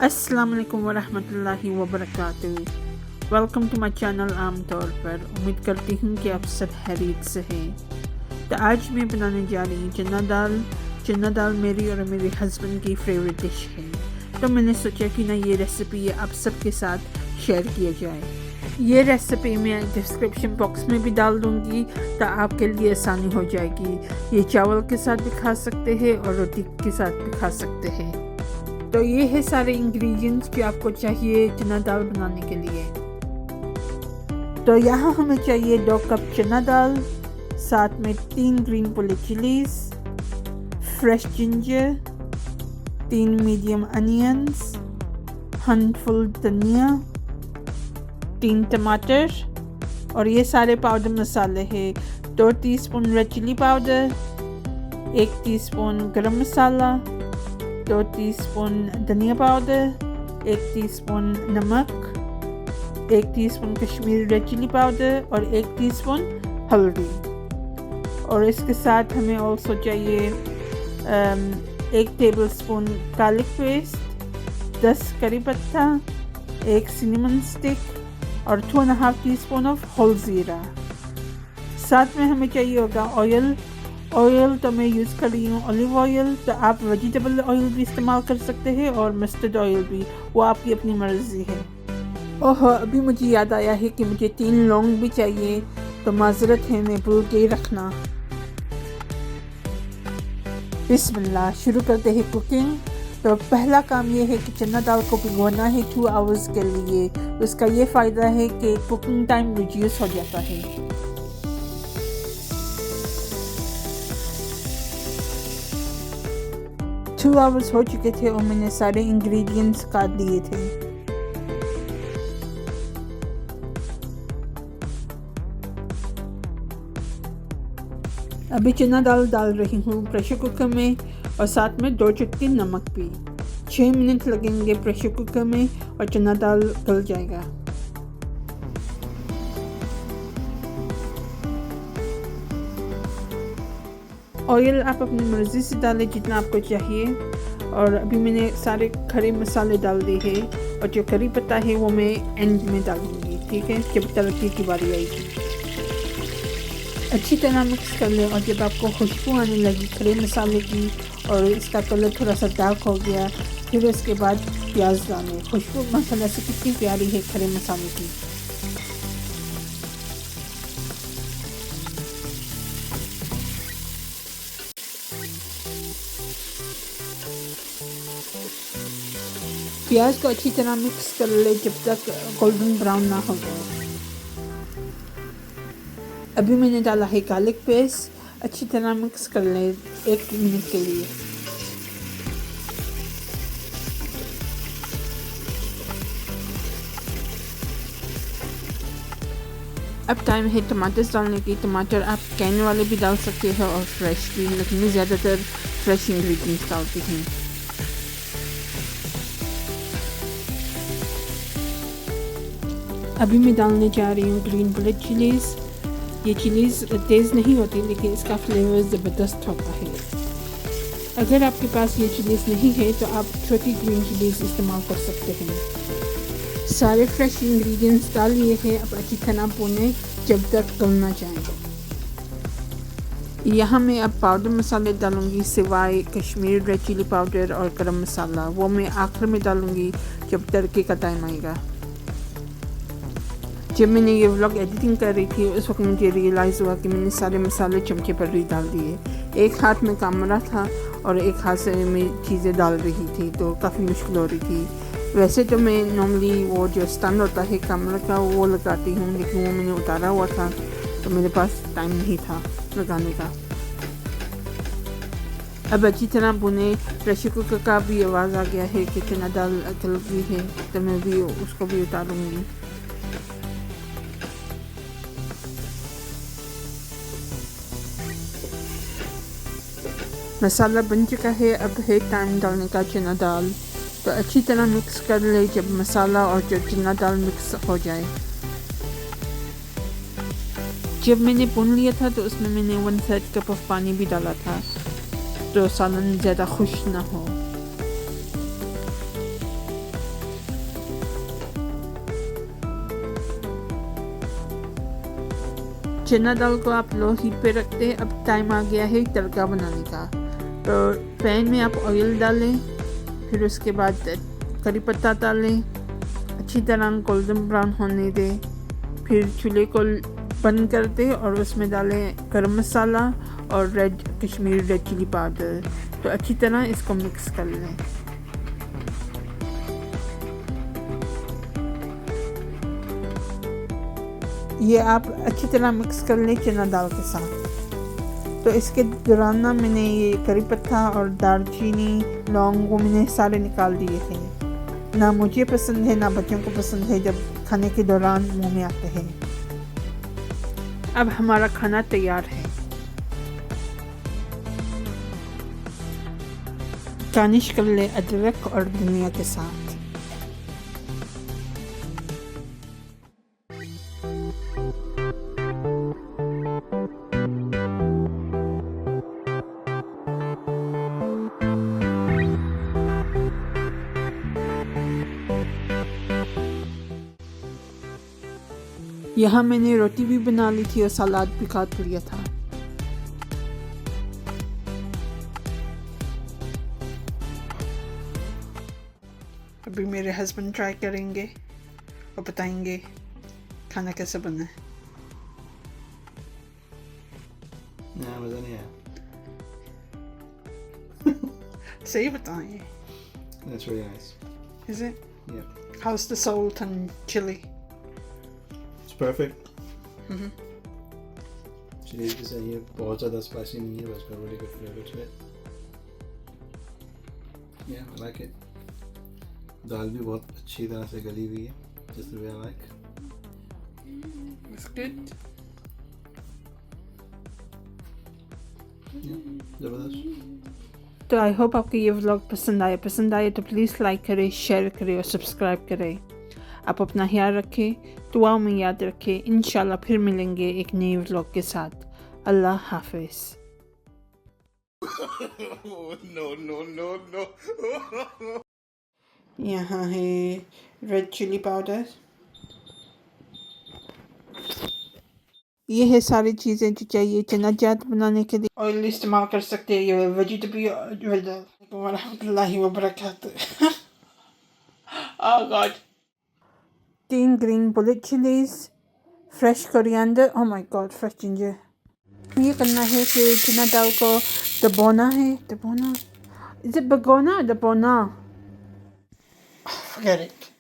अस्सलाम वालेकुम वरहमतुल्लाहि वबरकातुहू। Welcome to my channel. आम तौर पर उम्मीद करती हूँ कि आप सब खैरियत से हैं। तो आज मैं बनाने जा रही हूँ चना दाल। चना दाल मेरी और मेरे हस्बैंड की फेवरेट डिश है, तो मैंने सोचा कि ना ये रेसिपी आप सबके साथ शेयर किया जाए। ये रेसिपी मैं डिस्क्रिप्शन बॉक्स में भी डाल दूँगी, तो आपके लिए आसानी हो जाएगी। ये चावल के साथ भी खा सकते हैं और रोटी के साथ भी खा सकते हैं। तो ये है सारे इंग्रेडिएंट्स जो आपको चाहिए चना दाल बनाने के लिए। तो यहाँ हमें चाहिए 2 कप चना दाल, साथ में 3 green pulling chillies, fresh ginger, 3 medium onions, handful धनिया, 3 टमाटर और ये सारे पाउडर मसाले हैं। 2 teaspoon red chilli powder, 1 teaspoon garam masala, 2 teaspoon धनिया पाउडर, 1 टीस्पून नमक, 1 teaspoon Kashmiri red chilli powder और 1 टीस्पून हल्दी। और इसके साथ हमें ऑल्सो चाहिए 1 टेबलस्पून गार्लिक पेस्ट, 10 करी पत्ता, 1 सिनेमन स्टिक और 2.5 टीस्पून ऑफ होल ज़ीरा। साथ में हमें चाहिए होगा ऑयल तो मैं यूज़ कर रही हूँ ऑलिव ऑयल। तो आप वेजिटेबल ऑयल भी इस्तेमाल कर सकते हैं और मस्टर्ड ऑयल भी, वो आपकी अपनी मर्ज़ी है। ओह, अभी मुझे याद आया है कि मुझे 3 लौंग भी चाहिए, तो माजरत है, मैं भूल के रखना। बिस्मिल्लाह, शुरू करते हैं कुकिंग। तो पहला काम ये है कि चना दाल को भिगोना है 2 आवर्स के लिए। उसका ये फ़ायदा है कि कुकिंग टाइम रिड्यूस हो जाता है। 2 आवर्स हो चुके थे और मैंने सारे इंग्रेडिएंट्स काट दिए थे। अभी चना दाल डाल रही हूँ प्रेशर कुकर में और साथ में 2 चुटकी नमक भी। 6 मिनट लगेंगे प्रेशर कुकर में और चना दाल गल जाएगा। ऑयल आप अपनी मर्ज़ी से डालें जितना आपको चाहिए। और अभी मैंने सारे खड़े मसाले डाल दिए हैं और जो करी पत्ता है वो मैं एंड में डालूँगी, ठीक है, जब तड़के की बारी आएगी। अच्छी तरह मिक्स कर लें और जब आपको खुशबू आने लगी खड़े मसाले की और इसका कलर थोड़ा सा डार्क हो गया, फिर उसके बाद प्याज डालें। खुशबू मसाला से कितनी प्यारी है खड़े मसाले की। प्याज को अच्छी तरह मिक्स कर ले जब तक गोल्डन ब्राउन ना हो जाए। अभी मैंने डाला है गार्लिक पेस्ट, अच्छी तरह मिक्स कर ले 1 मिनट के लिए। अब टाइम है टमाटर डालने की। टमाटर आप कैन वाले भी डाल सकते हैं और फ्रेश भी, लेकिन मैं ज़्यादातर फ्रेश इंग्रेडिएंट्स डालती हूँ। अभी मैं डालने जा रही हूँ ग्रीन पुलिंग चिलीज़। ये चिलीज़ तेज़ नहीं होती, लेकिन इसका फ्लेवर ज़बरदस्त होता है। अगर आपके पास ये चिलीज़ नहीं है तो आप छोटी ग्रीन चिलीज़ इस्तेमाल कर सकते हैं। सारे फ्रेश इंग्रेडिएंट्स डाल लिए हैं। अब अच्छी तरह भूनें जब तक गलना जाए। यहाँ मैं अब पाउडर मसाले डालूँगी, सिवाय कश्मीरी रेड चिली पाउडर और गरम मसाला, वो मैं आखिर में डालूँगी जब तड़के का टाइम आएगा। जब मैंने ये व्लॉग एडिटिंग कर रही थी उस वक्त मुझे रियलाइज़ हुआ कि मैंने सारे मसाले चमचे पर ही डाल दिए। एक हाथ में कैमरा था और एक हाथ से मैं चीज़ें डाल रही थी, तो काफ़ी मुश्किल हो रही थी। वैसे तो मैं नॉर्मली वो जो स्टैंड होता है कैमरा का वो लगाती हूँ, लेकिन वो मैंने उतारा हुआ था तो मेरे पास टाइम नहीं था लगाने का। अब अच्छी तरह भुने। प्रेशर कुकर का भी आवाज़ आ गया है कि चना दाल गल गई है, तो मैं भी उसको भी उतारूँगी। मसाला बन चुका है। अब है टाइम डालने का चना दाल। तो अच्छी तरह मिक्स कर ले जब मसाला और जो चना दाल मिक्स हो जाए। जब मैंने भून लिया था तो उसमें मैंने 1/3 कप ऑफ पानी भी डाला था, तो सालन ज़्यादा खुश ना हो। चना दाल को आप लो हीट पे रखते हैं। अब टाइम आ गया है तड़का बनाने का। तो पैन में आप ऑयल डालें, फिर उसके बाद करी पत्ता डालें, अच्छी तरह गोल्डन ब्राउन होने दें। फिर चूल्हे को बंद कर दें और उसमें डालें गरम मसाला और कश्मीरी रेड चिली पाउडर। तो अच्छी तरह इसको मिक्स कर लें। ये आप अच्छी तरह मिक्स कर लें चना दाल के साथ। तो इसके दौरान ना मैंने ये करी पत्ता और दालचीनी लौंग वो मैंने सारे निकाल दिए थे। ना मुझे पसंद है ना बच्चों को पसंद है जब खाने के दौरान मुंह में आते हैं। अब हमारा खाना तैयार है। गार्निश कर ले अदरक और धनिया के साथ। यहाँ मैंने रोटी भी बना ली थी और सलाद भी काट लिया था। अभी मेरे हस्बैंड ट्राई करेंगे और बताएंगे खाना कैसा बना है। मज़ा नहीं आया। सही बताएं। That's really nice. Is it? Yeah. How's the salt and chili? It's perfect. Chili भी सही है, बहुत ज़्यादा स्पाइसी नहीं है, बस really good flavor to it. Yeah, I like it. दाल भी बहुत अच्छी तरह से गली हुई है, just the way I like. It's good. Yeah, ज़बरदस्त. तो आई होप आपको ये व्लॉग पसंद आए तो प्लीज़ लाइक करें, शेयर करें और सब्सक्राइब करें। आप अपना ख्याल रखें, दुआओं में याद रखें। इंशाल्लाह फिर मिलेंगे एक नए व्लॉग के साथ। अल्लाह हाफिज़। No. यहाँ है रेड चिली पाउडर। ये है सारी चीज़ें जो चाहिए चना चाट बनाने के लिए। ऑयल इस्तेमाल कर सकते हैं, ये वेजिटेबल वरहमतुल्लाहि वबरकातुहू। Oh God. 3 green bullet chillies, fresh coriander, oh my God, fresh ginger. ये करना है कि चना दाल को दबाना है। Is it भगोना? दबाना? Forget it.